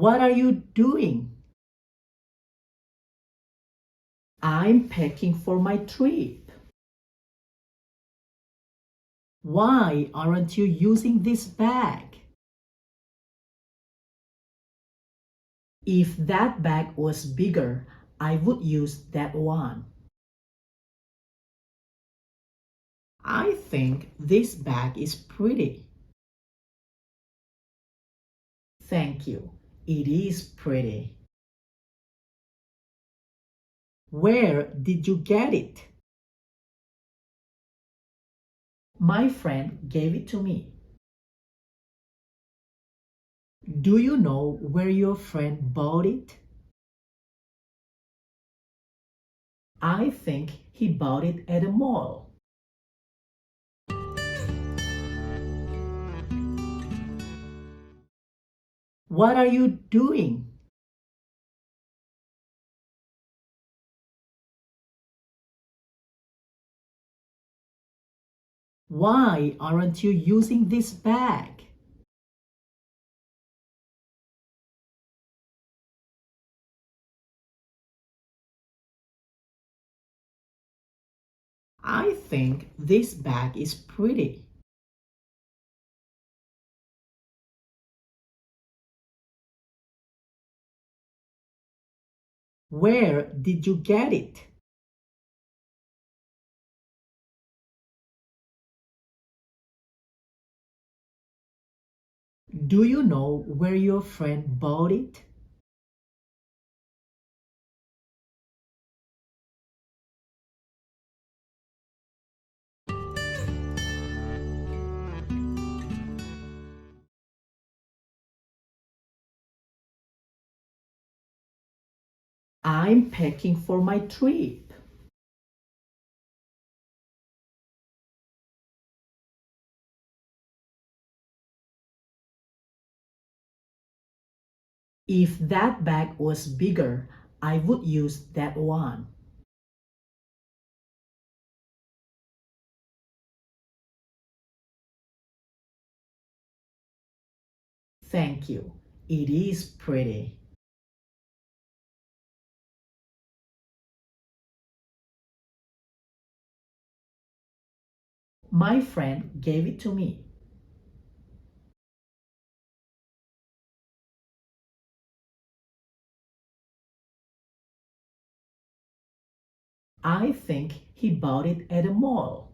What are you doing? I'm packing for my trip. Why aren't you using this bag? If that bag was bigger, I would use that one. I think this bag is pretty. Thank you. It is pretty. Where did you get it? My friend gave it to me. Do you know where your friend bought it? I think he bought it at a mall. What are you doing? Why aren't you using this bag? I think this bag is pretty. Where did you get it? Do you know where your friend bought it? I'm packing for my trip. If that bag was bigger, I would use that one. Thank you. It is pretty. My friend gave it to me. I think he bought it at a mall.